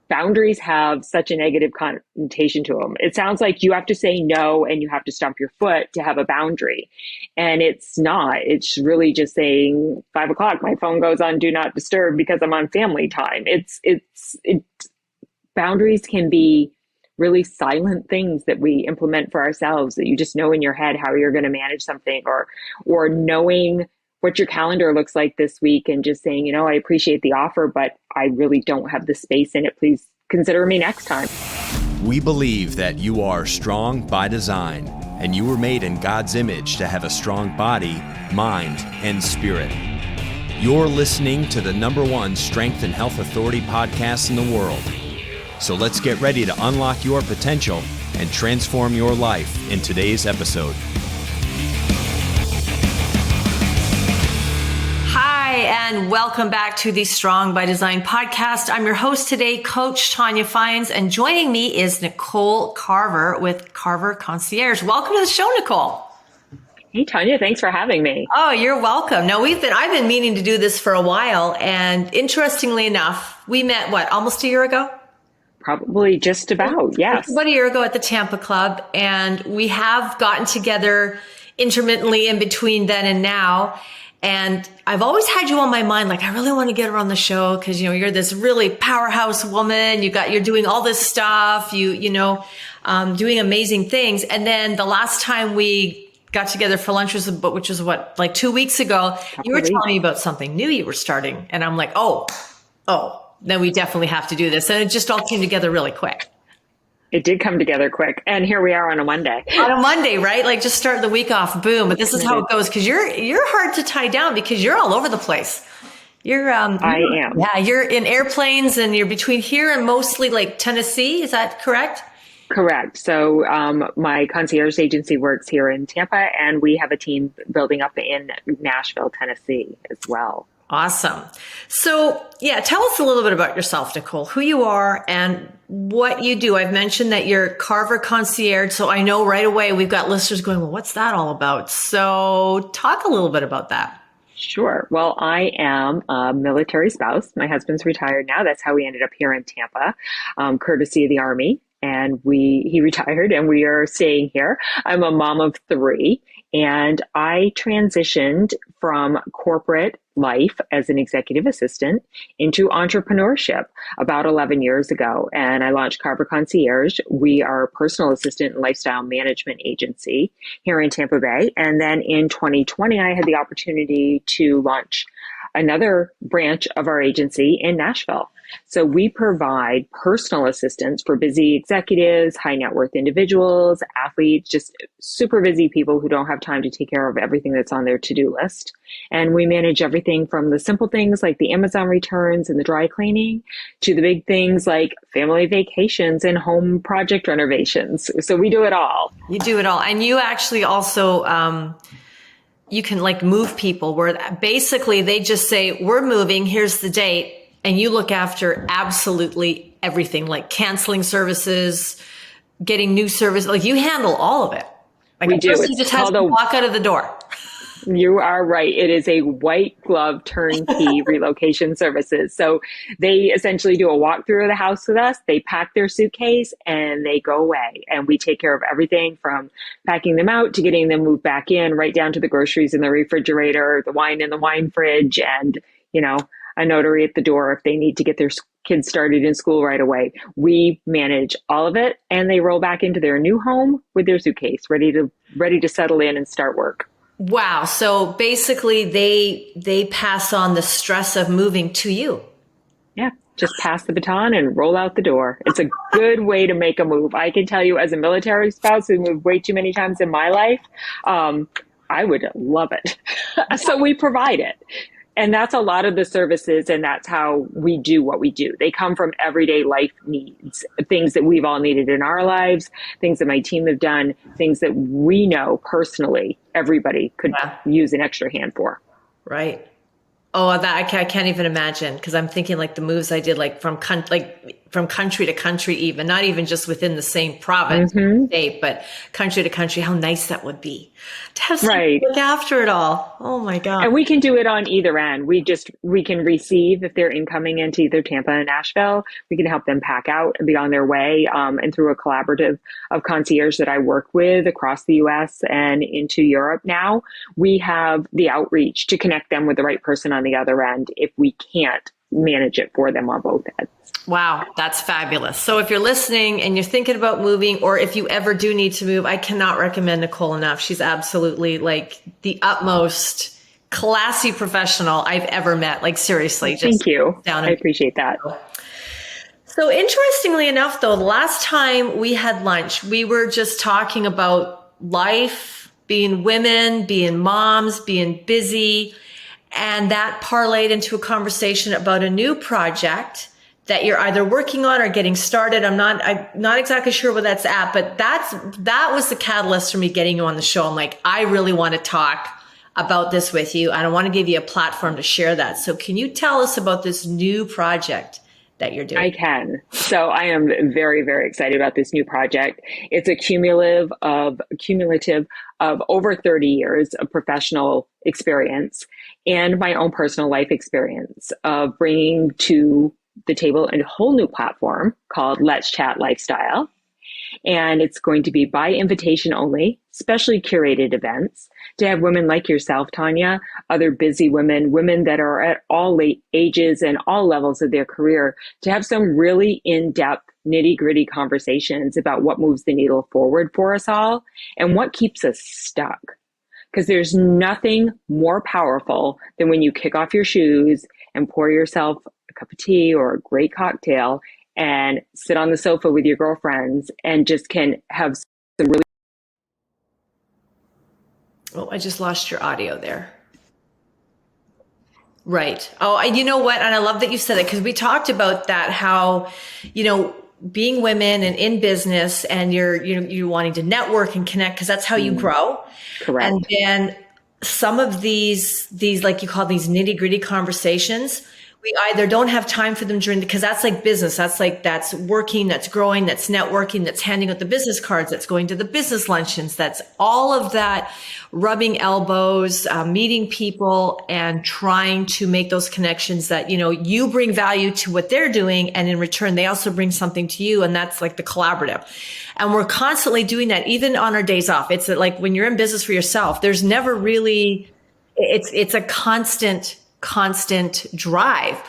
boundaries have such a negative connotation to them. It sounds like you have to say no and you have to stomp your foot to have a boundary. And it's not. It's really just saying 5 o'clock, my phone goes on do not disturb because I'm on family time. Boundaries can be really silent things that we implement for ourselves, that you just know in your head how you're going to manage something, or knowing what your calendar looks like this week and just saying, I appreciate the offer, but I really don't have the space in it. Please consider me next time. We believe that you are strong by design, and you were made in God's image to have a strong body, mind, and spirit. You're listening to the #1 Strength and Health Authority podcast in the world. So let's get ready to unlock your potential and transform your life in today's episode. Hi, and welcome back to the Strong by Design podcast. I'm your host today, Coach Tonya Fines, and joining me is Nicole Carver with Carver Concierge. Welcome to the show, Nicole. Hey, Tonya, thanks for having me. Oh, you're welcome. No, I've been meaning to do this for a while, and interestingly enough, we met, almost a year ago? Probably just about, yes. About a year ago at the Tampa Club, and we have gotten together intermittently in between then and now. And I've always had you on my mind, I really want to get her on the show because, you're this really powerhouse woman. You're doing all this stuff, doing amazing things. And then the last time we got together for lunch which was 2 weeks ago, you were telling me about something new you were starting. And I'm like, oh, then we definitely have to do this. And it just all came together really quick. It did come together quick. And here we are on a Monday. On a Monday, right? Just start the week off, boom. But this is how it goes because you're hard to tie down because you're all over the place. I am. Yeah, you're in airplanes and you're between here and mostly Tennessee. Is that correct? Correct. So my concierge agency works here in Tampa, and we have a team building up in Nashville, Tennessee as well. Awesome. So tell us a little bit about yourself, Nicole, who you are and what you do. I've mentioned that you're Carver Concierge. So I know right away we've got listeners going, well, what's that all about? So talk a little bit about that. Sure. Well, I am a military spouse. My husband's retired now. That's how we ended up here in Tampa, courtesy of the Army. And he retired and we are staying here. I'm a mom of 3, and I transitioned from corporate life as an executive assistant into entrepreneurship about 11 years ago. And I launched Carver Concierge. We are a personal assistant and lifestyle management agency here in Tampa Bay. And then in 2020, I had the opportunity to launch another branch of our agency in Nashville. So we provide personal assistance for busy executives, high net worth individuals, athletes, just super busy people who don't have time to take care of everything that's on their to-do list. And we manage everything from the simple things like the Amazon returns and the dry cleaning to the big things like family vacations and home project renovations. So we do it all. You do it all. And you actually also, you can move people where basically they just say, we're moving, here's the date. And you look after absolutely everything, like canceling services, getting new service. You handle all of it. We do. You just have to walk out of the door. You are right. It is a white glove turnkey relocation services. So they essentially do a walkthrough of the house with us. They pack their suitcase and they go away. And we take care of everything from packing them out to getting them moved back in, right down to the groceries in the refrigerator, the wine in the wine fridge, and, a notary at the door if they need to get their kids started in school right away. We manage all of it, and they roll back into their new home with their suitcase, ready to settle in and start work. Wow. So basically they pass on the stress of moving to you. Yeah. Just pass the baton and roll out the door. It's a good way to make a move. I can tell you as a military spouse who moved way too many times in my life, I would love it. So we provide it. And that's a lot of the services, and that's how we do what we do. They come from everyday life needs, things that we've all needed in our lives, things that my team have done, things that we know personally everybody could use an extra hand for. Right. Oh, that I can't even imagine, because I'm thinking the moves I did, from from country to country, even not even just within the same province, state, but country to country. How nice that would be to have someone Right. look after it all. Oh my God. And we can do it on either end. We can receive if they're incoming into either Tampa and Nashville. We can help them pack out and be on their way. And through a collaborative of concierge that I work with across the US and into Europe now, we have the outreach to connect them with the right person on the other end if we can't manage it for them on both ends. Wow, that's fabulous. So if you're listening and you're thinking about moving, or if you ever do need to move, I cannot recommend Nicole enough. She's absolutely like the utmost classy professional I've ever met. Like seriously, just thank you. Down I appreciate that. So interestingly enough, though, the last time we had lunch, we were just talking about life, being women, being moms, being busy. And that parlayed into a conversation about a new project that you're either working on or getting started. I'm not exactly sure where that's at, but that was the catalyst for me getting you on the show. I'm like, I really want to talk about this with you. And I want to give you a platform to share that. So can you tell us about this new project that you're doing? I can. So I am very, very excited about this new project. It's a cumulative of over 30 years of professional experience and my own personal life experience of bringing to the table a whole new platform called Let's Chat Lifestyle. And it's going to be by invitation only, specially curated events to have women like yourself, Tonya, other busy women, women that are at all late ages and all levels of their career, to have some really in-depth, nitty-gritty conversations about what moves the needle forward for us all and what keeps us stuck. Because there's nothing more powerful than when you kick off your shoes and pour yourself a cup of tea or a great cocktail and sit on the sofa with your girlfriends and just can have some really... Oh, I just lost your audio there. Right. Oh, you know what? And I love that you said that, because we talked about that, how, being women and in business, and you're wanting to network and connect because that's how you grow. Correct. And then some of these, like you call these nitty gritty conversations, we either don't have time for them because that's like business. That's working, that's growing, that's networking, that's handing out the business cards, that's going to the business luncheons. That's all of that rubbing elbows, meeting people and trying to make those connections that, you bring value to what they're doing. And in return, they also bring something to you. And that's like the collaborative. And we're constantly doing that, even on our days off. It's like when you're in business for yourself, there's never really, it's a constant drive.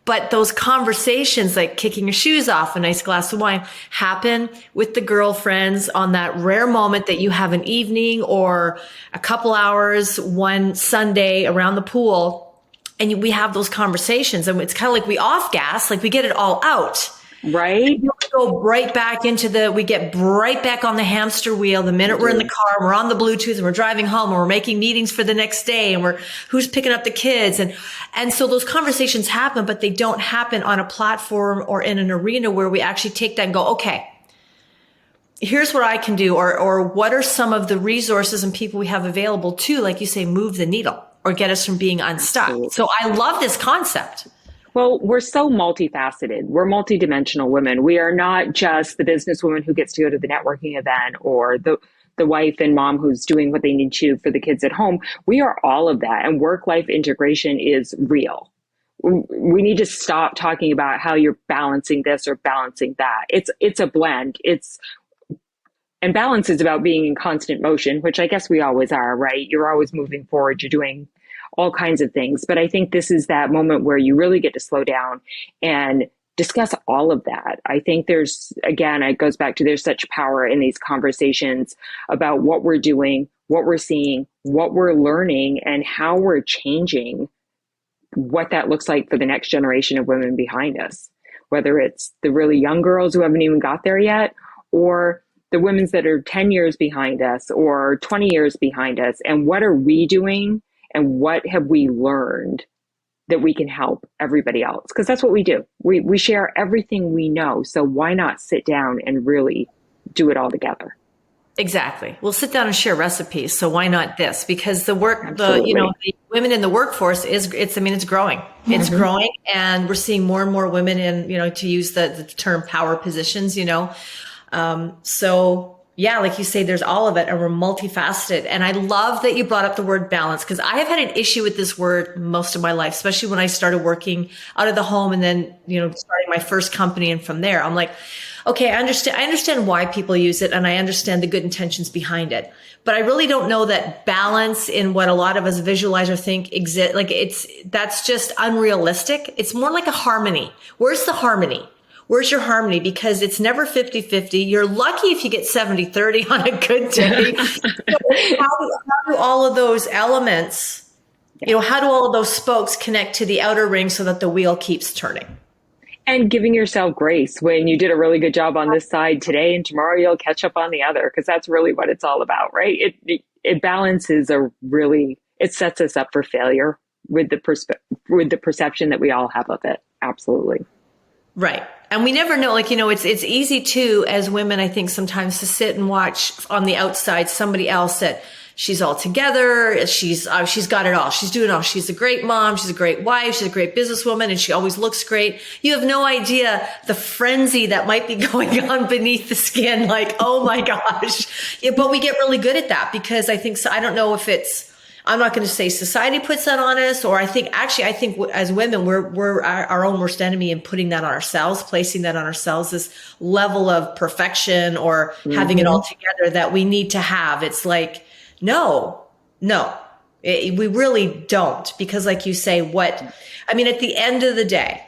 But those conversations, like kicking your shoes off, a nice glass of wine, happen with the girlfriends on that rare moment that you have an evening or a couple hours one Sunday around the pool. And we have those conversations, and it's kind of like we off gas, like we get it all out. Right. We go right back we get right back on the hamster wheel the minute we're in the car, and we're on the Bluetooth and we're driving home and we're making meetings for the next day, and who's picking up the kids. And so those conversations happen, but they don't happen on a platform or in an arena where we actually take that and go, okay, here's what I can do, or what are some of the resources and people we have available to, like you say, move the needle or get us from being unstuck. Absolutely. So I love this concept. Well, we're so multifaceted. We're multidimensional women. We are not just the businesswoman who gets to go to the networking event, or the wife and mom who's doing what they need to for the kids at home. We are all of that. And work-life integration is real. We need to stop talking about how you're balancing this or balancing that. It's a blend. And balance is about being in constant motion, which I guess we always are, right? You're always moving forward. You're doing all kinds of things. But I think this is that moment where you really get to slow down and discuss all of that. I think it goes back to there's such power in these conversations about what we're doing, what we're seeing, what we're learning, and how we're changing what that looks like for the next generation of women behind us, whether it's the really young girls who haven't even got there yet, or the women that are 10 years behind us or 20 years behind us. And what are we doing? And what have we learned that we can help everybody else? Because that's what we do. We share everything we know. So why not sit down and really do it all together? Exactly. We'll sit down and share recipes. So why not this? Because the Absolutely. the women in the workforce it's growing. It's growing, and we're seeing more and more women in, to use the term power positions, So yeah, like you say, there's all of it, and we're multifaceted. And I love that you brought up the word balance, because I have had an issue with this word most of my life, especially when I started working out of the home and then, starting my first company. And from there, I'm like, okay, I understand why people use it, and I understand the good intentions behind it. But I really don't know that balance in what a lot of us visualize or think exists. Like that's just unrealistic. It's more like a harmony. Where's the harmony? Where's your harmony? Because it's never 50-50. You're lucky if you get 70-30 on a good day. So how do all of those elements, how do all of those spokes connect to the outer ring so that the wheel keeps turning? And giving yourself grace when you did a really good job on this side today, and tomorrow you'll catch up on the other, because that's really what it's all about, right? It balances it sets us up for failure with the perception that we all have of it. Absolutely. Right. And we never know, it's easy too, as women, I think, sometimes to sit and watch on the outside somebody else that she's all together. She's got it all. She's doing it all. She's a great mom. She's a great wife. She's a great businesswoman, and she always looks great. You have no idea the frenzy that might be going on beneath the skin. Like, oh my gosh. Yeah, but we get really good at that, because I think, so I don't know if I'm not going to say society puts that on us, or I think as women, we're our own worst enemy in putting that on ourselves, placing that on ourselves, this level of perfection or having it all together that we need to have. It's like, no, we really don't. Because like you say, at the end of the day,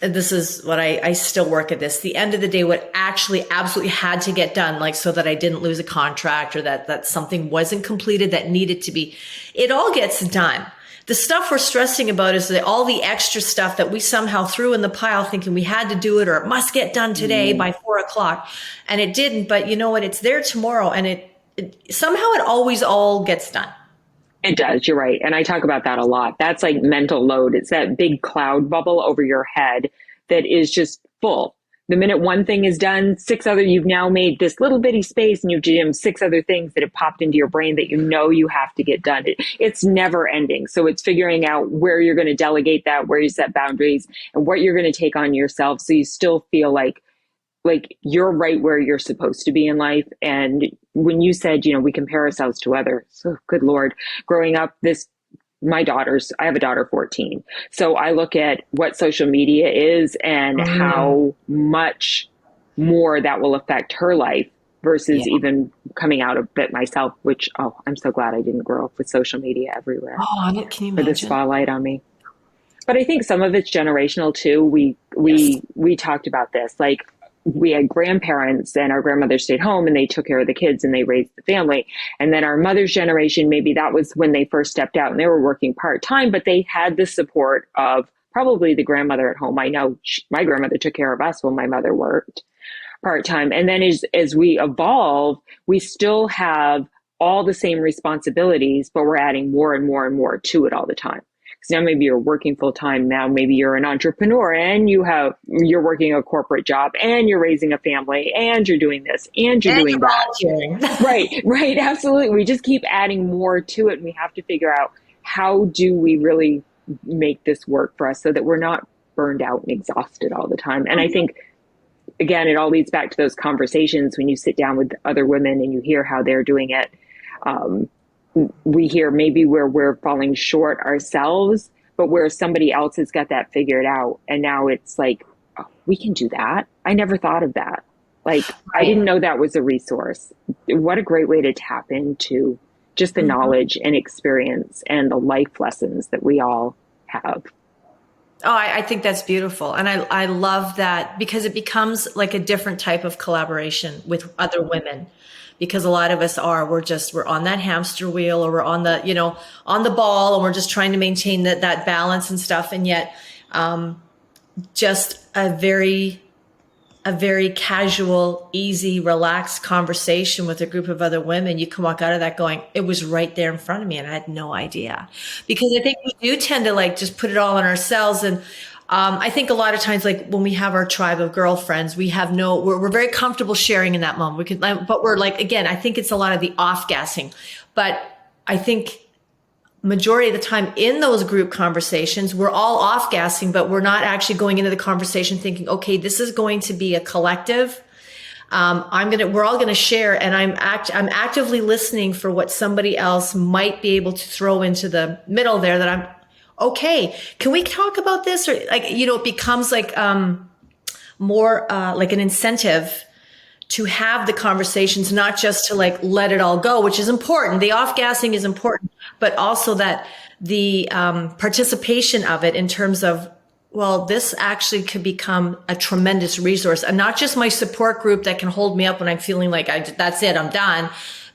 and this is what I still work at this, the end of the day, what actually absolutely had to get done, like so that I didn't lose a contract, or that something wasn't completed that needed to be, it all gets done. The stuff we're stressing about is all the extra stuff that we somehow threw in the pile thinking we had to do it, or it must get done today by 4:00. And it didn't, but you know what? It's there tomorrow, and somehow it always all gets done. It does. You're right. And I talk about that a lot. That's like mental load. It's that big cloud bubble over your head that is just full. The minute one thing is done, you've now made this little bitty space, and you've jammed 6 other things that have popped into your brain that you have to get done. It's never ending. So it's figuring out where you're going to delegate that, where you set boundaries, and what you're going to take on yourself, so you still feel like you're right where you're supposed to be in life. And when you said, we compare ourselves to others, oh, good Lord, growing up, I have a daughter 14. So I look at what social media is and how much more that will affect her life versus even coming out of it myself, which, I'm so glad I didn't grow up with social media everywhere. Oh, can you imagine? For the spotlight on me. But I think some of it's generational too. We talked about this, like, we had grandparents, and our grandmother stayed home and they took care of the kids and they raised the family. And then our mother's generation, maybe that was when they first stepped out and they were working part-time, but they had the support of probably the grandmother at home. I know my grandmother took care of us when my mother worked part-time. And then as we evolve, we still have all the same responsibilities, but we're adding more and more and more to it all the time. Because now maybe you're working full time. Now maybe you're an entrepreneur, and you're working a corporate job, and you're raising a family, and you're doing this, and you're doing that. Right. Absolutely. We just keep adding more to it, and we have to figure out, how do we really make this work for us so that we're not burned out and exhausted all the time. And I think, again, it all leads back to those conversations when you sit down with other women and you hear how they're doing it. We hear maybe where we're falling short ourselves, but where somebody else has got that figured out. And now it's like, oh, we can do that. I never thought of that. Like, I didn't know that was a resource. What a great way to tap into just the knowledge and experience and the life lessons that we all have. Oh, I think that's beautiful. And I love that, because it becomes like a different type of collaboration with other women. Because a lot of us we're on that hamster wheel, or we're on the, on the ball, and we're just trying to maintain that balance and stuff. And yet, just a very casual, easy, relaxed conversation with a group of other women, you can walk out of that going, it was right there in front of me and I had no idea. Because I think we do tend to just put it all on ourselves. And I think a lot of times, like when we have our tribe of girlfriends, we're very comfortable sharing in that moment. But we're like, again, I think it's a lot of the off gassing, but I think majority of the time in those group conversations, we're all off gassing, but we're not actually going into the conversation thinking, okay, this is going to be a collective. We're all going to share, and I'm actively listening for what somebody else might be able to throw into the middle there that I'm, okay, can we talk about this? Or like, it becomes like, more, like an incentive to have the conversations, not just to like let it all go, which is important. The off gassing is important, but also that the, participation of it in terms of, well, this actually could become a tremendous resource, and not just my support group that can hold me up when I'm feeling like that's it, I'm done,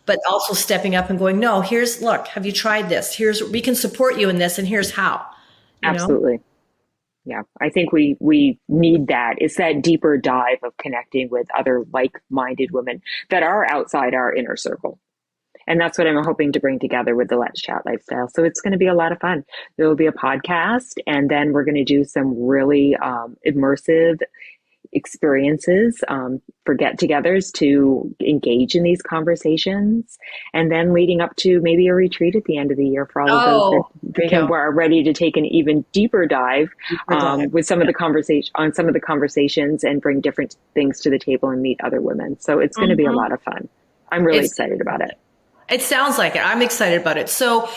but also stepping up and going, no, look, have you tried this? We can support you in this, and here's how. Absolutely. Yeah. I think we need that. It's that deeper dive of connecting with other like-minded women that are outside our inner circle. And that's what I'm hoping to bring together with the Let's Chat lifestyle. So it's going to be a lot of fun. There will be a podcast, and then we're going to do some really immersive experiences for get-togethers to engage in these conversations, and then leading up to maybe a retreat at the end of the year for all of those that are ready to take an even deeper dive with some of the conversations and bring different things to the table and meet other women. So it's going to be a lot of fun. I'm really excited about it. It sounds like it. I'm excited about it. So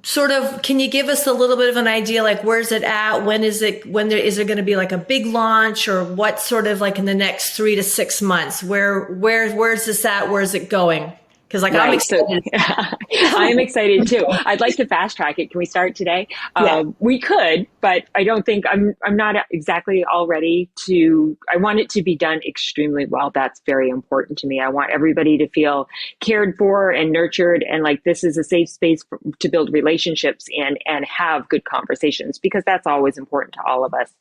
sort of, can you give us a little bit of an idea, like where's it at? Is there going to be like a big launch, or what sort of like in the next 3 to 6 months? Where's this at? Where's it going? Because like, I'm excited. I'm excited too. I'd like to fast track it. Can we start today? Yeah. We could, but I don't think I'm not exactly all ready to. I want it to be done extremely well. That's very important to me. I want everybody to feel cared for and nurtured, and like this is a safe space to build relationships and have good conversations, because that's always important to all of us.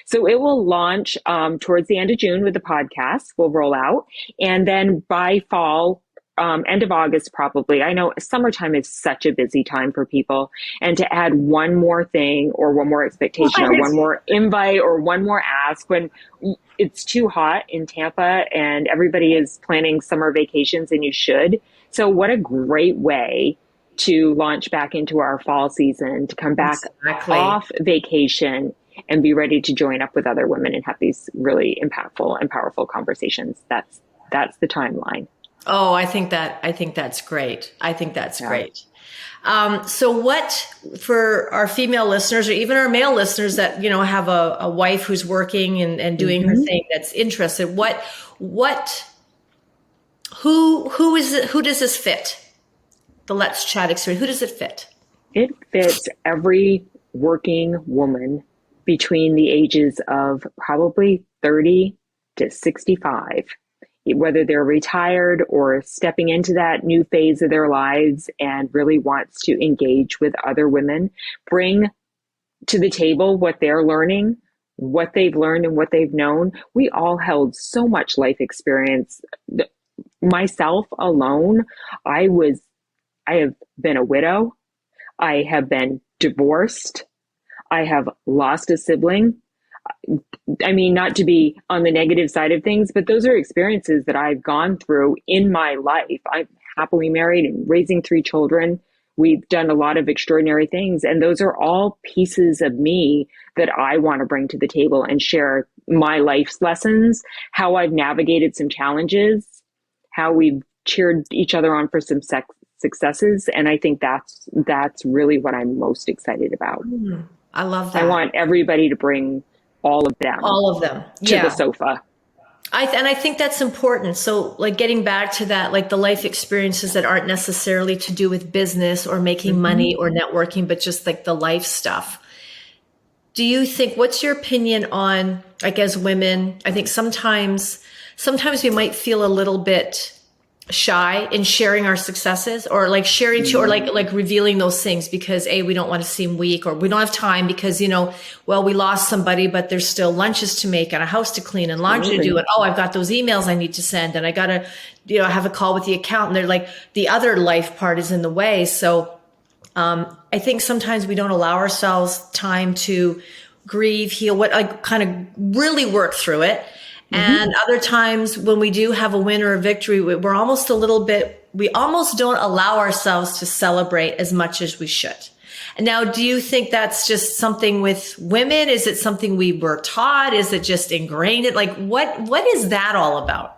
So it will launch towards the end of June with the podcast. We'll roll out, and then by fall. End of August, probably. I know summertime is such a busy time for people, and to add one more thing or one more expectation or one more invite or one more ask when it's too hot in Tampa and everybody is planning summer vacations, and you should. So what a great way to launch back into our fall season, to come back off vacation and be ready to join up with other women and have these really impactful and powerful conversations. That's the timeline. Oh, I think that's great. Great. So what, for our female listeners or even our male listeners that, have a wife who's working and doing her thing that's interested, who does this fit? The Let's Chat experience, who does it fit? It fits every working woman between the ages of probably 30 to 65. Whether they're retired or stepping into that new phase of their lives and really wants to engage with other women, bring to the table what they're learning, what they've learned and what they've known. We all held so much life experience. Myself alone, I have been a widow. I have been divorced. I have lost a sibling. I mean, not to be on the negative side of things, but those are experiences that I've gone through in my life. I'm happily married and raising 3 children. We've done a lot of extraordinary things. And those are all pieces of me that I want to bring to the table and share my life's lessons, how I've navigated some challenges, how we've cheered each other on for some successes. And I think that's really what I'm most excited about. I love that. I want everybody to bring all of them to the sofa. I think that's important. So like getting back to that, like the life experiences that aren't necessarily to do with business or making money or networking, but just like the life stuff. Do you think, what's your opinion on, like as women, I think sometimes we might feel a little bit shy in sharing our successes or like sharing to, or like revealing those things because we don't want to seem weak or we don't have time because, we lost somebody, but there's still lunches to make and a house to clean and laundry to do. And I've got those emails I need to send and I got to, have a call with the accountant. They're like the other life part is in the way. So, I think sometimes we don't allow ourselves time to grieve, heal, what like kind of really work through it. And other times when we do have a win or a victory, we're almost we almost don't allow ourselves to celebrate as much as we should. And now, do you think that's just something with women? Is it something we were taught? Is it just ingrained? Like, what is that all about?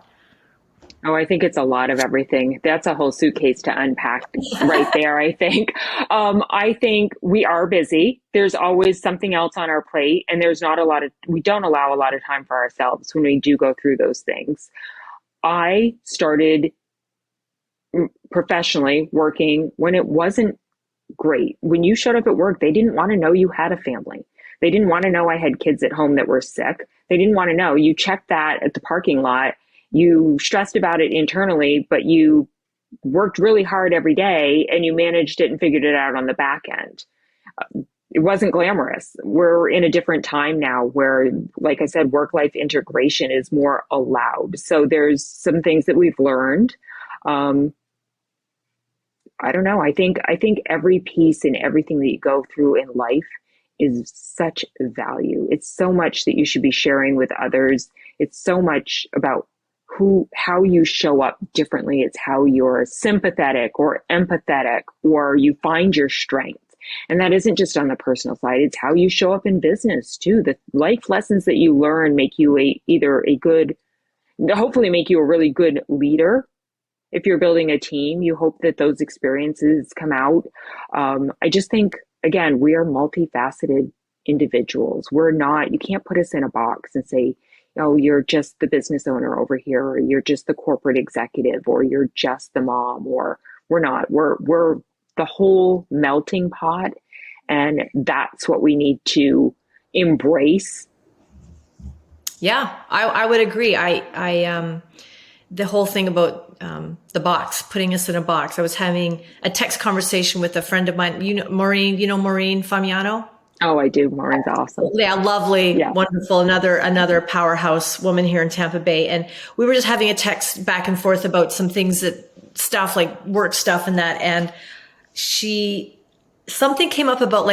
Oh, I think it's a lot of everything. That's a whole suitcase to unpack right there, I think. I think we are busy. There's always something else on our plate, and we don't allow a lot of time for ourselves when we do go through those things. I started professionally working when it wasn't great. When you showed up at work, they didn't want to know you had a family. They didn't want to know I had kids at home that were sick. They didn't want to know. You checked that at the parking lot. You stressed about it internally, but you worked really hard every day and you managed it and figured it out on the back end. It wasn't glamorous. We're in a different time now where, like I said, work-life integration is more allowed. So there's some things that we've learned. I don't know. I think every piece and everything that you go through in life is such value. It's so much that you should be sharing with others. It's so much about how you show up differently. It's how you're sympathetic or empathetic, or you find your strength. And that isn't just on the personal side. It's how you show up in business too. The life lessons that you learn make you hopefully make you a really good leader. If you're building a team, you hope that those experiences come out. I just think, again, we are multifaceted individuals. You can't put us in a box and say, oh, you're just the business owner over here, or you're just the corporate executive, or you're just the mom, or we're not. We're the whole melting pot. And that's what we need to embrace. Yeah, I would agree. The whole thing about the box, putting us in a box. I was having a text conversation with a friend of mine, Maureen, Maureen Famiano? Oh, I do. Maureen's awesome. Yeah, lovely, wonderful. Another powerhouse woman here in Tampa Bay. And we were just having a text back and forth about some things stuff like work stuff and that. And something came up about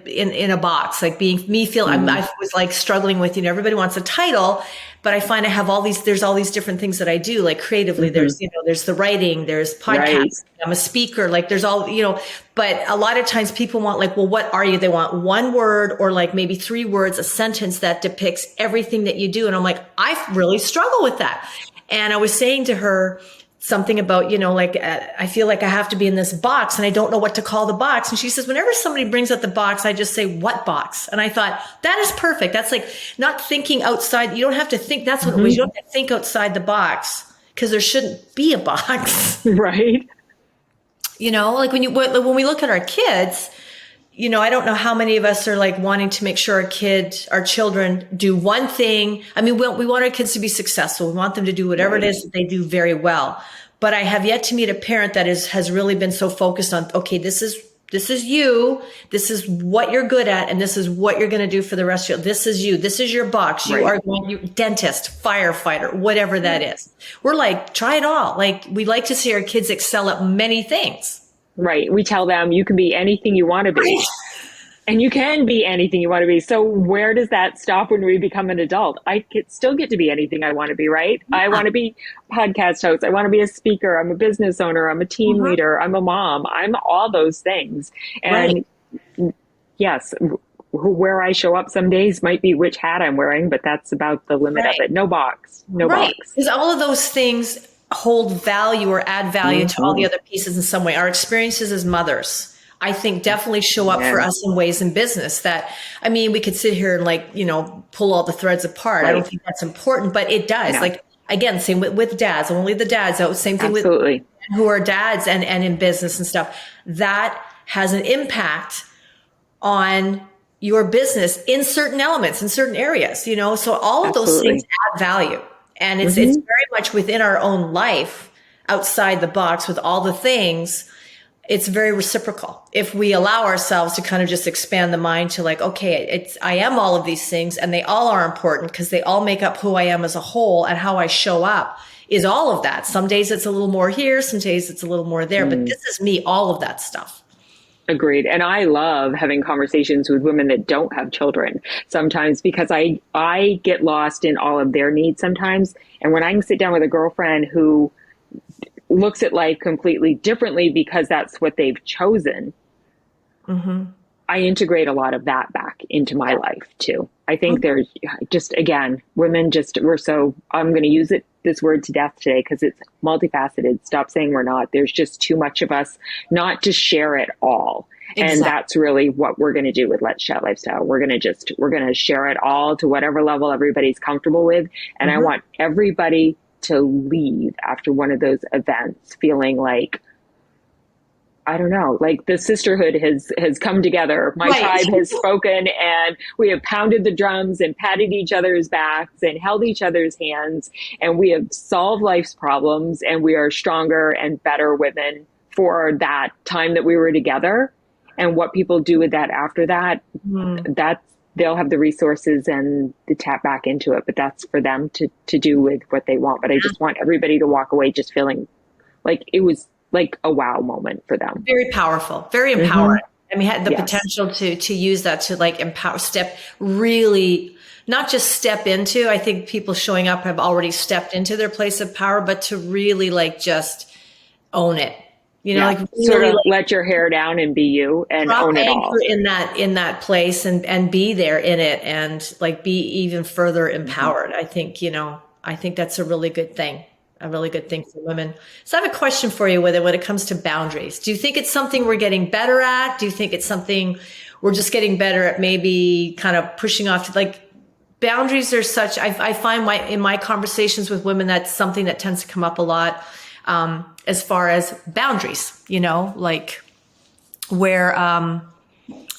in a box, like being me I was like struggling with, everybody wants a title, but I find I have there's all these different things that I do, like creatively. There's the writing, there's podcasts, right. I'm a speaker, like there's all, but a lot of times people want well, what are you? They want one word or like maybe 3 words, a sentence that depicts everything that you do. And I'm like, I really struggle with that. And I was saying to her, something about, I feel like I have to be in this box and I don't know what to call the box. And she says, whenever somebody brings up the box, I just say, what box? And I thought, that is perfect. That's like not thinking outside. You don't have to think. That's what it was. You don't have to think outside the box because there shouldn't be a box. Right. Like when we look at our kids, I don't know how many of us are like wanting to make sure our children do one thing. I mean, we want our kids to be successful. We want them to do whatever it is that they do very well. But I have yet to meet a parent that has really been so focused on, okay, this is you. This is what you're good at. And this is what you're going to do for the rest of your life. This is you. This is your box. You are dentist, firefighter, whatever that is. We're like, try it all. Like we like to see our kids excel at many things. Right. We tell them you can be anything you want to be. And you can be anything you want to be. So where does that stop when we become an adult? I still get to be anything I want to be, right? I want to be a podcast host. I want to be a speaker. I'm a business owner. I'm a team leader. I'm a mom. I'm all those things. And yes, where I show up some days might be which hat I'm wearing, but that's about the limit of it. No box. No box. Because all of those things hold value or add value to all the other pieces in some way. Our experiences as mothers, I think, definitely show up for us in ways in business that, I mean, we could sit here and pull all the threads apart. Right. I don't think that's important, but it does. No. Like, again, same with dads, only the dads, same thing with who are dads and in business and stuff. That has an impact on your business in certain elements, in certain areas, so all of those things add value. And it's very much within our own life, outside the box with all the things. It's very reciprocal. If we allow ourselves to kind of just expand the mind to like, okay, I am all of these things and they all are important because they all make up who I am as a whole, and how I show up is all of that. Some days it's a little more here, some days it's a little more there, but this is me, all of that stuff. Agreed. And I love having conversations with women that don't have children sometimes because I get lost in all of their needs sometimes. And when I can sit down with a girlfriend who looks at life completely differently because that's what they've chosen, I integrate a lot of that back into my life too. I think there's just, again, women just, I'm going to use this word to death today because it's multifaceted. Stop saying we're not. There's just too much of us not to share it all. Exactly. And that's really what we're going to do with Let's Chat Lifestyle. We're going to share it all to whatever level everybody's comfortable with. And I want everybody to leave after one of those events feeling like, I don't know, like the sisterhood has come together. My tribe has spoken, and we have pounded the drums and patted each other's backs and held each other's hands, and we have solved life's problems, and we are stronger and better women for that time that we were together. And what people do with that after that, they'll have the resources and to tap back into it, but that's for them to do with what they want. But I just want everybody to walk away just feeling like it was like a wow moment for them. Very powerful, very empowering. I mean, had the potential to use that to like empower, really not just step into, I think people showing up have already stepped into their place of power, but to really like just own it. You know, like really sort of like, let your hair down and be you and own it all in that place and be there in it and like be even further empowered. I think, I think that's a really good thing. A really good thing for women. So I have a question for you when it comes to boundaries. Do you think it's something we're getting better at? Do you think it's something we're just getting better at, maybe kind of pushing off? Like boundaries are such, I find in my conversations with women, that's something that tends to come up a lot, as far as boundaries, like where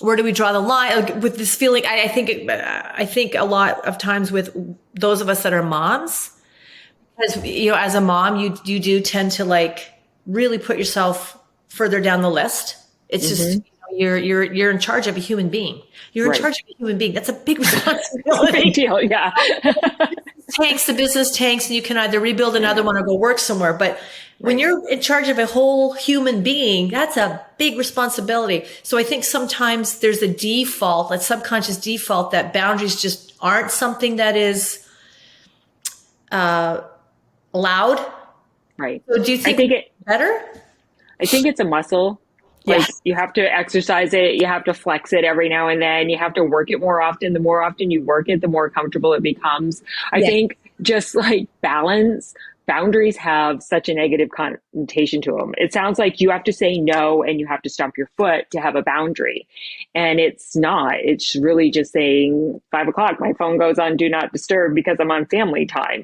do we draw the line with this feeling? I think a lot of times with those of us that are moms, because, as a mom, you do tend to like really put yourself further down the list. It's just, you're in charge of a human being. You're in charge of a human being. That's a big responsibility. Big deal. Yeah. The business tanks, and you can either rebuild another one or go work somewhere. But when you're in charge of a whole human being, that's a big responsibility. So I think sometimes there's a default, a subconscious default, that boundaries just aren't something that is, allowed. Right. So do you think it's better? I think it's a muscle. Like you have to exercise it. You have to flex it every now and then. You have to work it more often. The more often you work it, the more comfortable it becomes. I think just like boundaries have such a negative connotation to them. It sounds like you have to say no and you have to stomp your foot to have a boundary. And it's not. It's really just saying 5 o'clock, my phone goes on do not disturb because I'm on family time.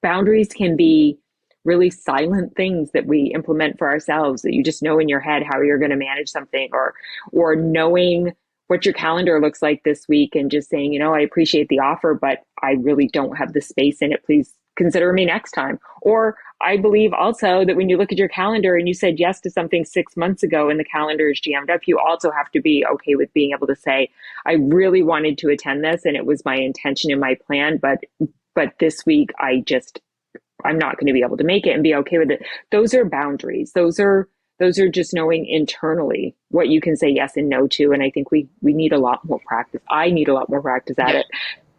Boundaries can be really silent things that we implement for ourselves, that you just know in your head how you're going to manage something, or knowing what your calendar looks like this week and just saying, I appreciate the offer, but I really don't have the space in it. Please consider me next time. Or I believe also that when you look at your calendar and you said yes to something 6 months ago and the calendar is jammed up, you also have to be okay with being able to say, I really wanted to attend this and it was my intention and my plan, but this week I'm not going to be able to make it, and be okay with it. Those are boundaries. Those are just knowing internally what you can say yes and no to. And I think we need a lot more practice. I need a lot more practice at it.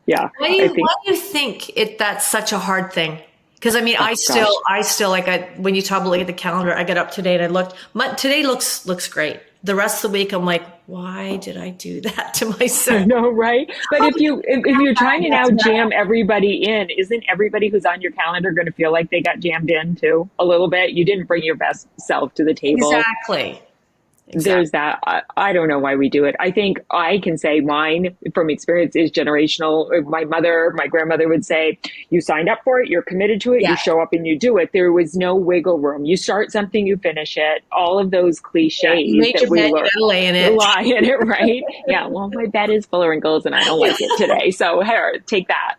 Yeah. Why do you think that's such a hard thing? Because I mean, I still like when you talk about at the calendar, I got up today and I looked. Today looks great. The rest of the week, I'm like, why did I do that to myself? I know, right? But if you're trying to now jam everybody in, isn't everybody who's on your calendar going to feel like they got jammed in too a little bit? You didn't bring your best self to the table. Exactly. There's that. I don't know why we do it. I think I can say mine from experience is generational. My grandmother would say, you signed up for it, you're committed to it, you show up and you do it. There was no wiggle room. You start something, you finish it. All of those cliches that we learn. Lie in it, right? Yeah. Well, my bed is full of wrinkles and I don't like it today. So here, take that.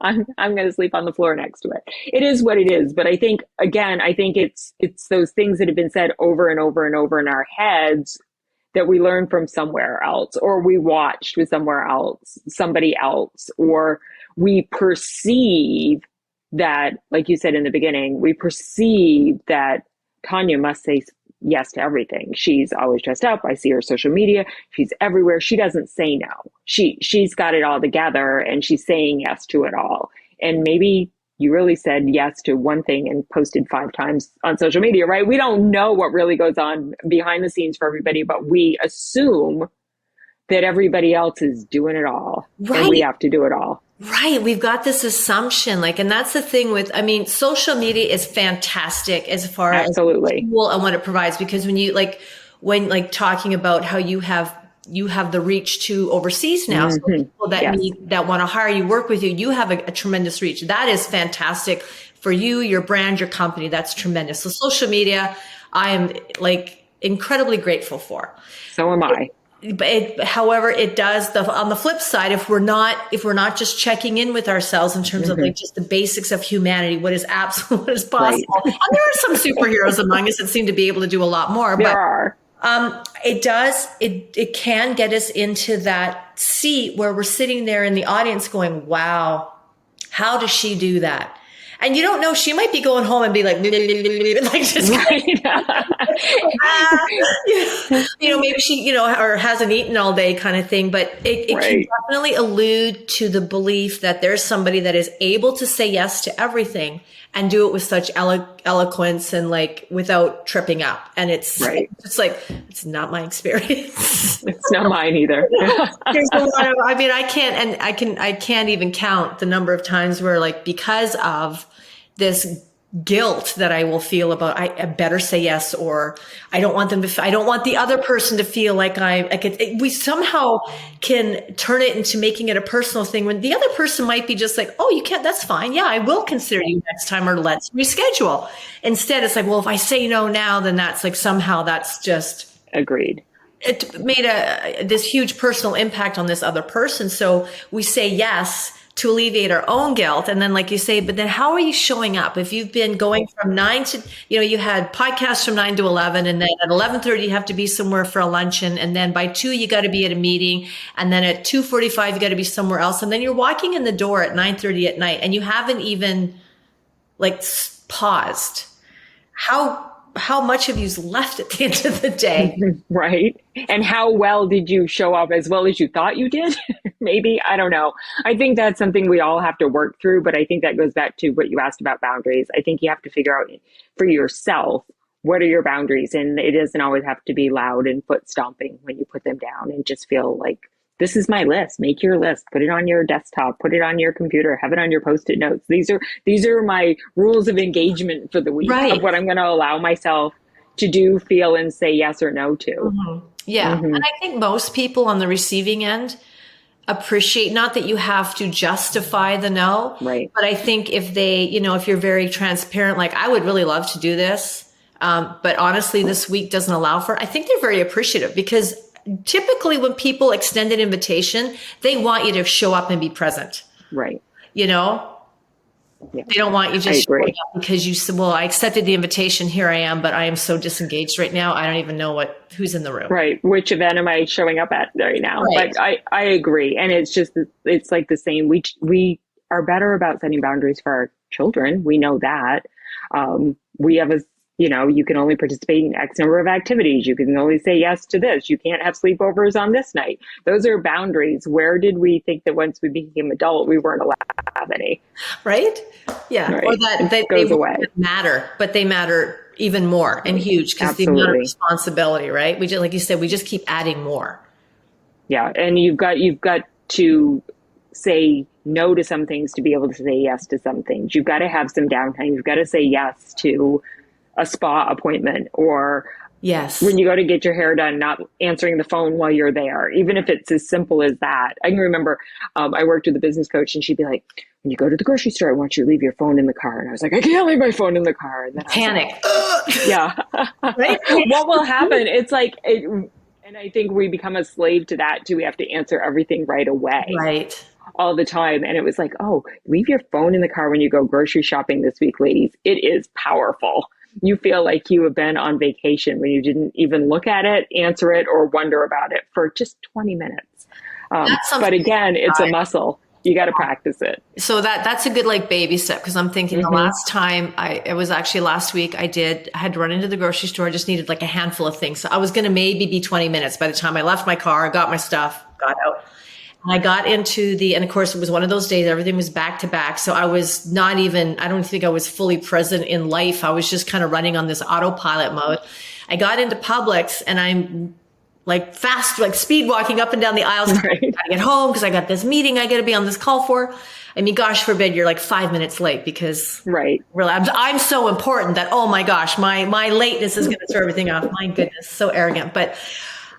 I'm going to sleep on the floor next to it. It is what it is. But I think it's those things that have been said over and over and over in our heads that we learn from somewhere else, or we watched with somebody else, or we perceive that, like you said in the beginning, we perceive that Tonya must say yes to everything. She's always dressed up. I see her social media. She's everywhere. She doesn't say no. She's got it all together, and she's saying yes to it all. And maybe you really said yes to one thing and posted 5 times on social media, right? We don't know what really goes on behind the scenes for everybody, but we assume that everybody else is doing it all, right? And we have to do it all. Right. We've got this assumption, like, and that's the thing with, I mean, social media is fantastic as far as tool and what it provides, because when talking about how you have the reach to overseas now, so people that that want to hire you, work with you, you have a tremendous reach. That is fantastic for you, your brand, your company. That's tremendous. So social media, I am incredibly grateful for. So am I. However, it does on the flip side, if we're not just checking in with ourselves in terms of just the basics of humanity, what is absolute, what is possible. Right. And there are some superheroes among us that seem to be able to do a lot more. There are. It can get us into that seat where we're sitting there in the audience going, wow, how does she do that? And you don't know, she might be going home and be like just maybe she, or hasn't eaten all day kind of thing. But it can definitely allude to the belief that there's somebody that is able to say yes to everything and do it with such eloquence and without tripping up. And it's it's not my experience. It's not mine either. There's a lot of, I can't even count the number of times where because of this guilt that I will feel about, I better say yes, or I don't want the other person to feel like we somehow can turn it into making it a personal thing when the other person might be just like, oh, you can't, that's fine. Yeah, I will consider you next time, or let's reschedule. Instead, it's like, well, if I say no now, then that's somehow that's just agreed. It made this huge personal impact on this other person. So we say yes to alleviate our own guilt. And then, like you say, but then how are you showing up? If you've been going from 9 to, you had podcasts from 9 to 11, and then at 11:30, you have to be somewhere for a luncheon. And then by 2, you got to be at a meeting. And then at 2:45, you got to be somewhere else. And then you're walking in the door at 9:30 at night, and you haven't even paused. How much of you's left at the end of the day? Right. And how well did you show up, as well as you thought you did? Maybe, I don't know. I think that's something we all have to work through, but I think that goes back to what you asked about boundaries. I think you have to figure out for yourself, what are your boundaries? And it doesn't always have to be loud and foot stomping when you put them down, and just feel like, this is my list. Make your list, put it on your desktop, put it on your computer, have it on your Post-it notes. These are my rules of engagement for the week, of what I'm going to allow myself to do, feel, and say yes or no to. Mm-hmm. Yeah. Mm-hmm. And I think most people on the receiving end appreciate, not that you have to justify the no, right? But I think if they, if you're very transparent, I would really love to do this, but honestly, this week doesn't allow for it. I think they're very appreciative, because typically when people extend an invitation, they want you to show up and be present. Right. They don't want you just showing up because you said, well, I accepted the invitation. Here I am, but I am so disengaged right now. I don't even know who's in the room. Right. Which event am I showing up at right now? Right. But I agree. And it's like the same. We are better about setting boundaries for our children. We know that. We have you can only participate in X number of activities. You can only say yes to this. You can't have sleepovers on this night. Those are boundaries. Where did we think that once we became adult, we weren't allowed to have any? Right? Yeah. Right. Or that they wouldn't matter, but they matter even more and huge, because the amount of responsibility, right? We just, like you said, we just keep adding more. Yeah. And you've got to say no to some things to be able to say yes to some things. You've got to have some downtime. You've got to say yes to a spa appointment, or when you go to get your hair done, not answering the phone while you're there, even if it's as simple as that. I can remember I worked with a business coach, and she'd be like, when you go to the grocery store, I want you to leave your phone in the car. And I was like, I can't leave my phone in the car. And then panic. Yeah. Right? What will happen? It's and I think we become a slave to that too. We have to answer everything right away. Right. All the time. And it was like, oh, leave your phone in the car when you go grocery shopping this week, ladies. It is powerful. You feel like you have been on vacation when you didn't even look at it, answer it, or wonder about it for just 20 minutes. But again, it's a muscle. You got to practice it. So that's a good like baby step, because I'm thinking the last time it was actually last week I had to run into the grocery store. I just needed like a handful of things. So I was going to maybe be 20 minutes by the time I left my car, got my stuff, got out. And I got into and of course it was one of those days, everything was back to back. So I was not even, I don't think I was fully present in life. I was just kind of running on this autopilot mode. I got into Publix and I'm like fast, like speed walking up and down the aisles. Right. I gotta get home because I got this meeting I got to be on this call for. I mean, gosh forbid you're like 5 minutes late because really, I'm so important that, oh my gosh, my lateness is going to throw everything off. My goodness, so arrogant. But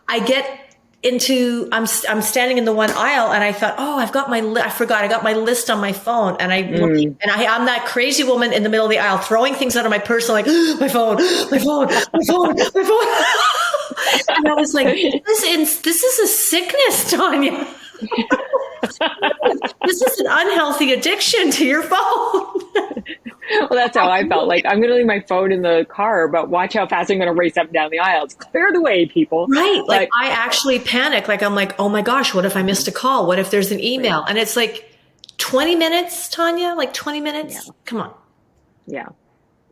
I get into, I'm standing in the one aisle and I thought, oh, I forgot I got my list on my phone. And I'm that crazy woman in the middle of the aisle throwing things out of my purse. I'm like, oh, my phone. And I was like, this is a sickness, Tonya. This is an unhealthy addiction to your phone. Well, that's how I felt. Like, I'm going to leave my phone in the car, but watch how fast I'm going to race up and down the aisles. Clear the way, people. Right. Like I actually panic. Like, I'm like, oh my gosh, what if I missed a call? What if there's an email? And it's like 20 minutes, Tonya, like 20 minutes. Yeah. Come on. Yeah.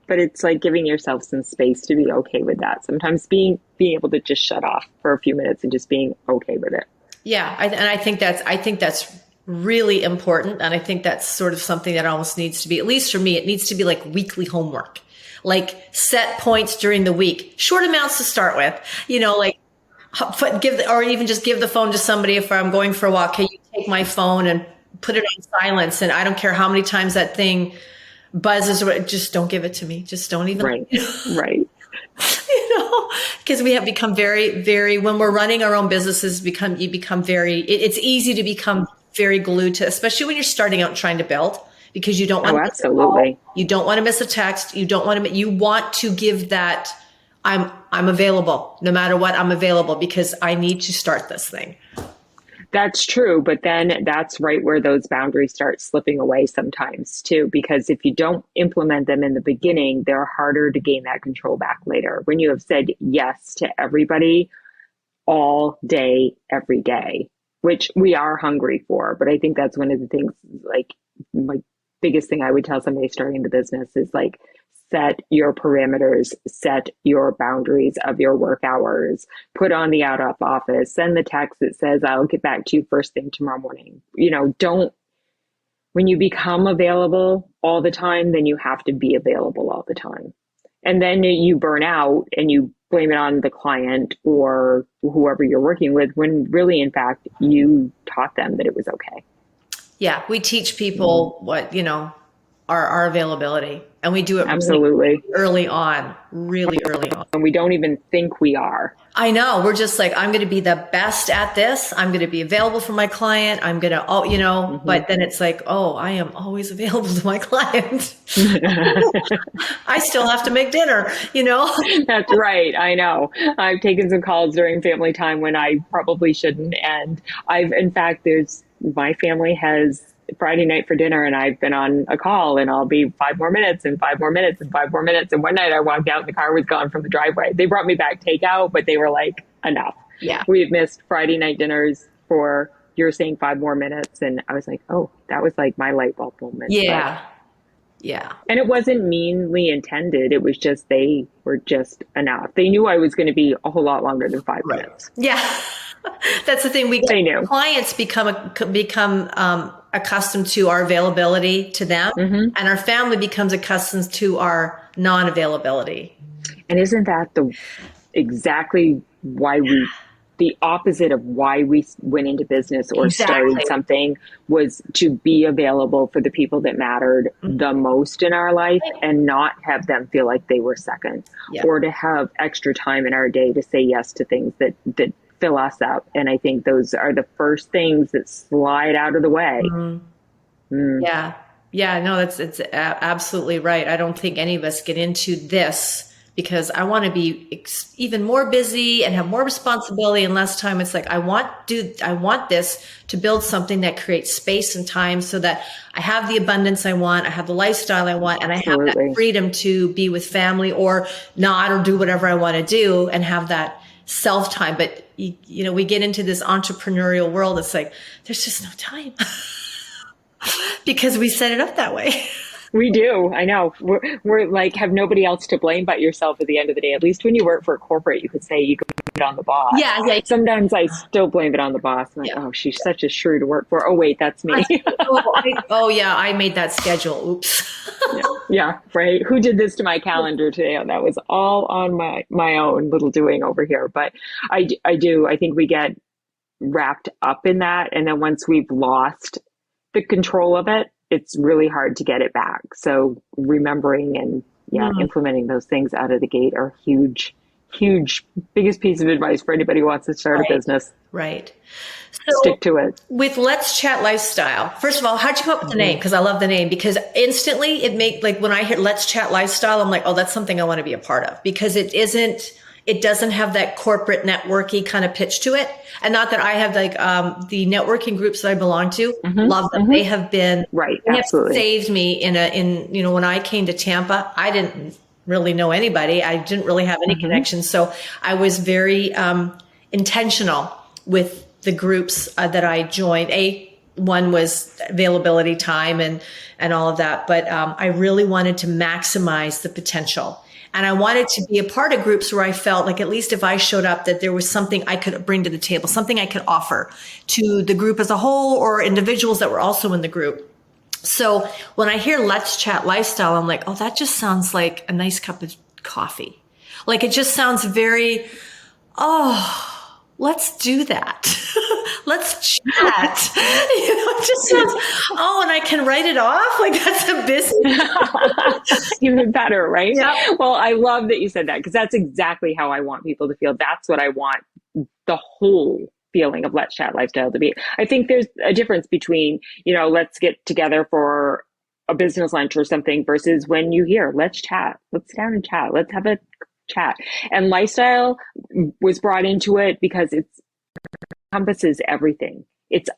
But it's like giving yourself some space to be okay with that. Sometimes being able to just shut off for a few minutes and just being okay with it. Yeah. I think that's really important. And I think that's sort of something that almost needs to be, at least for me, it needs to be like weekly homework, like set points during the week, short amounts to start with, like or even just give the phone to somebody. If I'm going for a walk, can you take my phone and put it on silence? And I don't care how many times that thing buzzes, just don't give it to me. Just don't even. Right. Because we have become very, very, when we're running our own businesses, it's easy to become very glued to, especially when you're starting out and trying to build, because you don't want to miss a call, you don't want to miss a text, you want to give that, I'm available, no matter what, I'm available because I need to start this thing. That's true. But then that's right where those boundaries start slipping away sometimes too, because if you don't implement them in the beginning, they're harder to gain that control back later. When you have said yes to everybody all day, every day, which we are hungry for. But I think that's one of the things, like my biggest thing I would tell somebody starting the business is like, set your parameters, set your boundaries of your work hours, put on the out of office, send the text that says, I'll get back to you first thing tomorrow morning. When you become available all the time, then you have to be available all the time. And then you burn out and you blame it on the client or whoever you're working with, when really, in fact, you taught them that it was okay. Yeah. We teach people what, our availability. And we do it absolutely really early on. And we don't even think we are. I know. We're just like, I'm going to be the best at this. I'm going to be available for my client. I'm going to, but then it's like, oh, I am always available to my client. I still have to make dinner, That's right. I know. I've taken some calls during family time when I probably shouldn't. And my family has Friday night for dinner and I've been on a call and I'll be 5 more minutes and 5 more minutes and 5 more minutes. And one night I walked out and the car was gone from the driveway. They brought me back takeout, but they were like, enough. Yeah. We've missed Friday night dinners for, you're saying 5 more minutes. And I was like, oh, that was like my light bulb moment. Yeah. Yeah. And it wasn't meanly intended. It was just, they were just enough. They knew I was going to be a whole lot longer than 5 minutes. Yeah. That's the thing. They knew. Clients become accustomed to our availability to them, and our family becomes accustomed to our non-availability. And isn't that exactly why the opposite of why we went into business or started something was to be available for the people that mattered the most in our life and not have them feel like they were second, or to have extra time in our day to say yes to things that fill us up. And I think those are the first things that slide out of the way. Yeah. Yeah, no, it's absolutely right. I don't think any of us get into this because I want to be even more busy and have more responsibility and less time. It's like, I want this to build something that creates space and time so that I have the abundance I want, I have the lifestyle I want, and I have that freedom to be with family or not, or do whatever I want to do and have that self-time. But we get into this entrepreneurial world. It's like, there's just no time. because we set it up that way. We do. I know. We're like, have nobody else to blame but yourself at the end of the day. At least when you work for a corporate, you could say you could blame it on the boss. Yeah. Sometimes I still blame it on the boss. I'm like, oh, she's such a shrew to work for. Oh, wait, that's me. I made that schedule. Oops. Yeah, right. Who did this to my calendar today? Oh, that was all on my own little doing over here. But I think we get wrapped up in that. And then once we've lost the control of it, it's really hard to get it back. So remembering and implementing those things out of the gate are huge, biggest piece of advice for anybody who wants to start a business. Right. So stick to it. With Let's Chat Lifestyle, first of all, how'd you come up with the name? Because I love the name, because instantly when I hear Let's Chat Lifestyle, I'm like, oh, that's something I want to be a part of, because it doesn't have that corporate networky kind of pitch to it. And not that I have the networking groups that I belong to, love them. They have been, they absolutely have saved me when I came to Tampa, I didn't really know anybody. I didn't really have any connections. So I was very intentional with the groups that I joined. One was availability, time, and all of that. But I really wanted to maximize the potential. And I wanted to be a part of groups where I felt like, at least if I showed up, that there was something I could bring to the table, something I could offer to the group as a whole, or individuals that were also in the group. So when I hear Let's Chat Lifestyle, I'm like, oh, that just sounds like a nice cup of coffee. Like, it just sounds very, let's do that. Let's chat. It just sounds, and I can write it off. Like, that's a business. Even better, right? Yeah. Well, I love that you said that, because that's exactly how I want people to feel. That's what I want the whole feeling of Let's Chat Lifestyle to be. I think there's a difference between, let's get together for a business lunch or something versus when you hear, let's chat, let's sit down and chat, let's have a chat. And lifestyle was brought into it because it encompasses everything. It's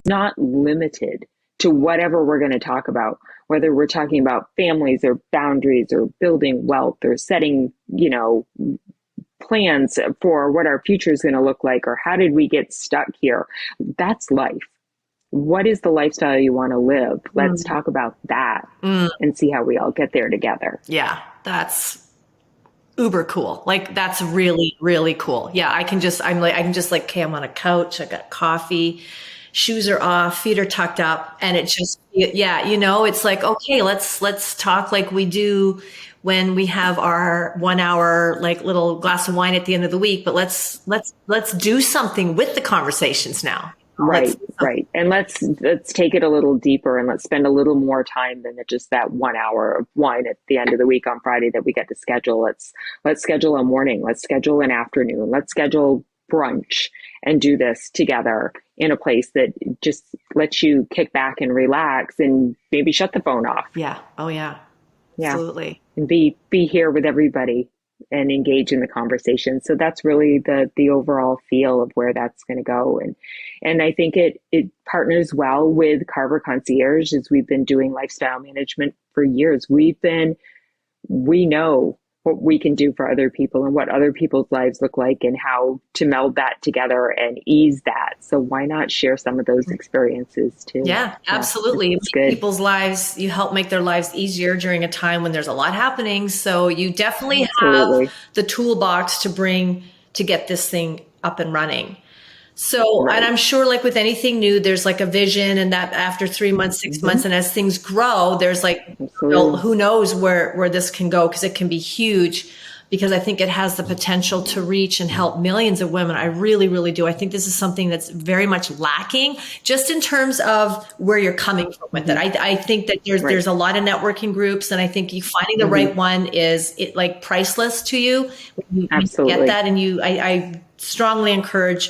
not limited to whatever we're going to talk about, whether we're talking about families or boundaries or building wealth or setting, plans for what our future is going to look like, or how did we get stuck here? That's life. What is the lifestyle you want to live? Let's talk about that and see how we all get there together. Yeah, that's uber cool. Like, that's really, really cool. Yeah, I can just okay, I'm on a couch, I got coffee, shoes are off, feet are tucked up, and it just, it's like, okay, let's talk like we do when we have our 1 hour, like, little glass of wine at the end of the week, but let's do something with the conversations now. Right. And let's take it a little deeper, and let's spend a little more time than just that 1 hour of wine at the end of the week on Friday that we get to schedule. Let's schedule a morning. Let's schedule an afternoon. Let's schedule brunch and do this together in a place that just lets you kick back and relax and maybe shut the phone off. Yeah. Oh yeah. Yeah. Absolutely. And be here with everybody and engage in the conversation. So that's really the overall feel of where that's going to go. And I think it partners well with Carver Concierge, as we've been doing lifestyle management for years. We know what we can do for other people and what other people's lives look like and how to meld that together and ease that. So why not share some of those experiences too? Yeah, absolutely. You make people's lives, you help make their lives easier during a time when there's a lot happening. So you definitely have the toolbox to get this thing up and running. So, and I'm sure, like with anything new, there's like a vision, and that after 3 months, 6 months, and as things grow, there's like, who knows where this can go, because it can be huge, because I think it has the potential to reach and help millions of women. I really, really do. I think this is something that's very much lacking, just in terms of where you're coming from with it. I think that there's a lot of networking groups, and I think finding the right one is like priceless to you. You get that, and I strongly encourage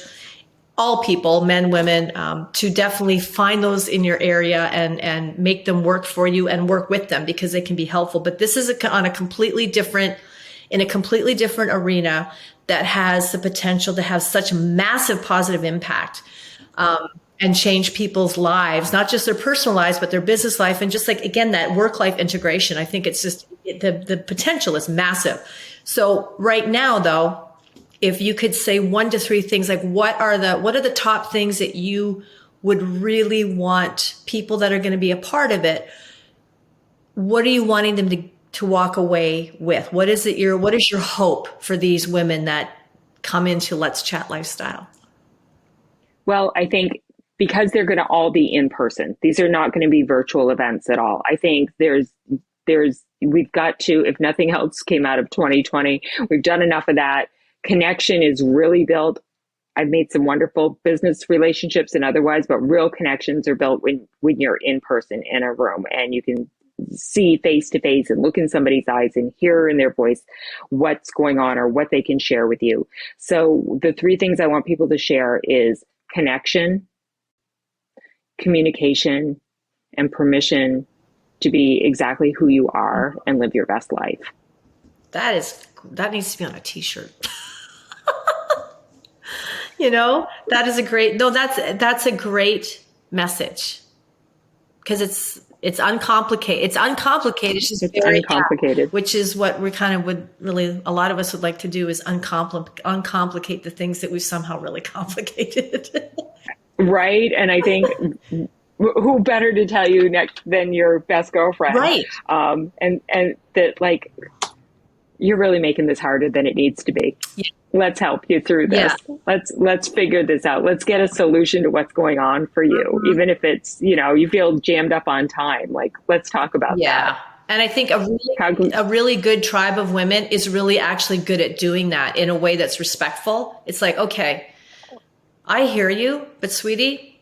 all people, men, women, to definitely find those in your area and make them work for you and work with them, because they can be helpful. But this is in a completely different arena that has the potential to have such massive positive impact, and change people's lives, not just their personal lives, but their business life. And just like, again, that work-life integration, I think it's just, the potential is massive. So right now though, if you could say 1 to 3 things, like what are the top things that you would really want people that are going to be a part of it, what are you wanting them to walk away with? What is your hope for these women that come into Let's Chat Lifestyle? Well, I think because they're going to all be in person, these are not going to be virtual events at all. I think we've got to, if nothing else came out of 2020, we've done enough of that. Connection is really built. I've made some wonderful business relationships and otherwise, but real connections are built when you're in person in a room and you can see face to face and look in somebody's eyes and hear in their voice what's going on or what they can share with you. So the three things I want people to share is connection, communication, and permission to be exactly who you are and live your best life. That needs to be on a t-shirt. That is that's a great message because it's uncomplicated. It's uncomplicated. It's just uncomplicated, which is what we kind of would really, a lot of us would like to do is uncomplicate the things that we've somehow really complicated. Right. And I think who better to tell you next than your best girlfriend? Right. And that like, you're really making this harder than it needs to be. Yeah. Let's help you through this. Yeah. Let's figure this out. Let's get a solution to what's going on for you. Mm-hmm. Even if it's, you feel jammed up on time, like let's talk about that. And I think a really good tribe of women is really actually good at doing that in a way that's respectful. It's like, okay, I hear you, but sweetie,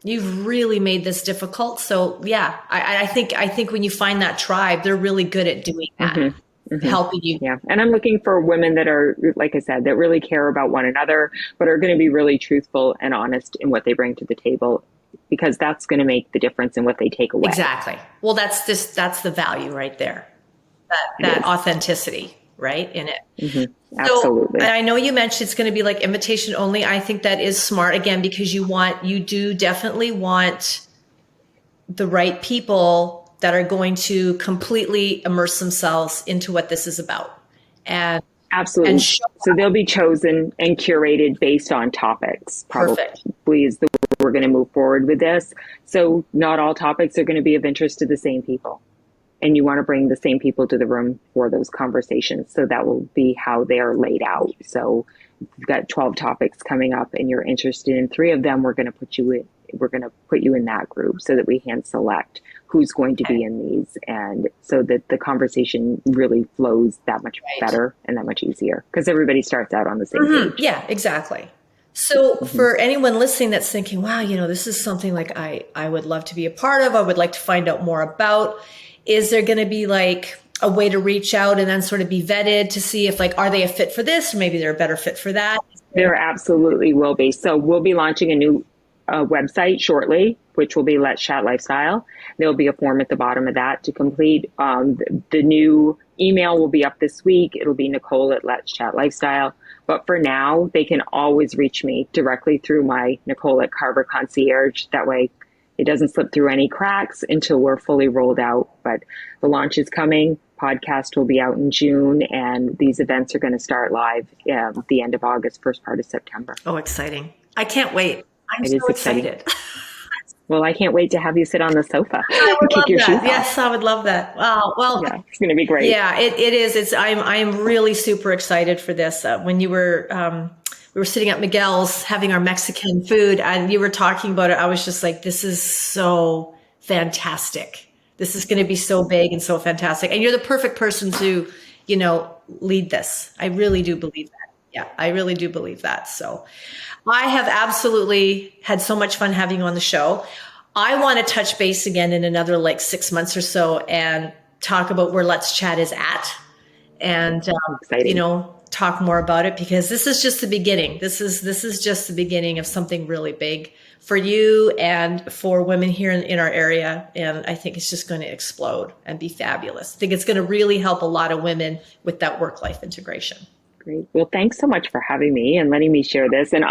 you've really made this difficult. So yeah, I think when you find that tribe, they're really good at doing that. Mm-hmm. Mm-hmm. Helping you. Yeah. And I'm looking for women that are, like I said, that really care about one another, but are going to be really truthful and honest in what they bring to the table, because that's going to make the difference in what they take away. Exactly. Well, that's the value right there. That authenticity, right, in it. Mm-hmm. Absolutely. So I know you mentioned it's going to be like invitation only. I think that is smart, again, because you do definitely want the right people that are going to completely immerse themselves into what this is about. And absolutely. And so they'll be chosen and curated based on topics. Probably is the way we're going to move forward with this. So not all topics are going to be of interest to the same people. And you want to bring the same people to the room for those conversations. So that will be how they are laid out. So if you've got 12 topics coming up and you're interested in 3 of them, we're going to put you in that group so that we hand select who's going to be in these, and so that the conversation really flows that much better and that much easier because everybody starts out on the same page. Yeah, exactly. So for anyone listening that's thinking, wow, this is something like I would love to be a part of, I would like to find out more about, is there going to be like a way to reach out and then sort of be vetted to see if like, are they a fit for this? Or maybe they're a better fit for that? There absolutely will be. So we'll be launching a new website shortly, which will be Let's Chat Lifestyle. There'll be a form at the bottom of that to complete. The new email will be up this week. It'll be Nicole at Let's Chat Lifestyle. But for now, they can always reach me directly through my Nicole at Carver Concierge. That way it doesn't slip through any cracks until we're fully rolled out. But the launch is coming. Podcast will be out in June, and these events are going to start live at the end of August, first part of September. Oh, exciting. I can't wait. I'm so excited. Well, I can't wait to have you sit on the sofa and kick your shoes off. Yes, I would love that. Wow. Well, yeah, it's going to be great. Yeah, it is. I'm really super excited for this. When we were sitting at Miguel's having our Mexican food and you were talking about it, I was just like, this is so fantastic. This is going to be so big and so fantastic. And you're the perfect person to, lead this. I really do believe that. Yeah, I really do believe that. So I have absolutely had so much fun having you on the show. I want to touch base again in another 6 months or so and talk about where Let's Chat is at and, talk more about it, because this is just the beginning. This is just the beginning of something really big for you and for women here in our area. And I think it's just going to explode and be fabulous. I think it's going to really help a lot of women with that work-life integration. Great. Well, thanks so much for having me and letting me share this. And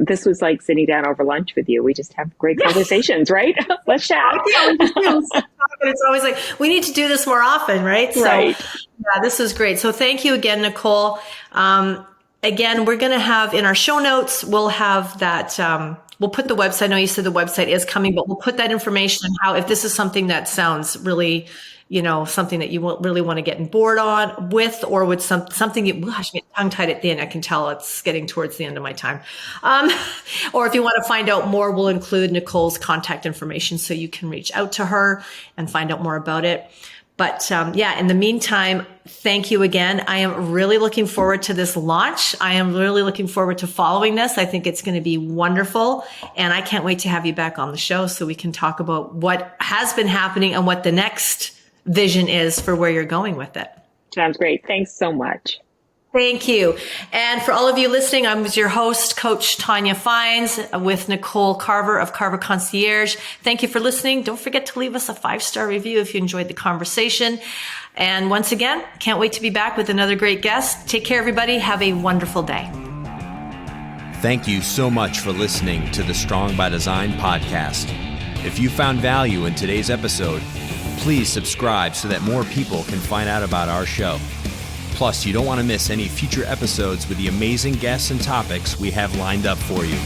this was like sitting down over lunch with you. We just have great conversations, right? Let's chat. It's always like, we need to do this more often, right? So, right. Yeah, this is great. So thank you again, Nicole. Again, we're going to have in our show notes, we'll have that we'll put the website. I know you said the website is coming, but we'll put that information on how, if this is something that sounds really, something that you really want to get on board with, or with something you, gosh, I'm tongue tied at the end. I can tell it's getting towards the end of my time. Or if you want to find out more, we'll include Nicole's contact information so you can reach out to her and find out more about it. But in the meantime, thank you again. I am really looking forward to this launch. I am really looking forward to following this. I think it's going to be wonderful. And I can't wait to have you back on the show so we can talk about what has been happening and what the next vision is for where you're going with it. Sounds great. Thanks so much. Thank you. And for all of you listening, I'm your host, Coach Tonya Fines, with Nicole Carver of Carver Concierge. Thank you for listening. Don't forget to leave us a 5-star review if you enjoyed the conversation. And once again, can't wait to be back with another great guest. Take care, everybody. Have a wonderful day. Thank you so much for listening to the Strong by Design podcast. If you found value in today's episode, please subscribe so that more people can find out about our show. Plus, you don't want to miss any future episodes with the amazing guests and topics we have lined up for you.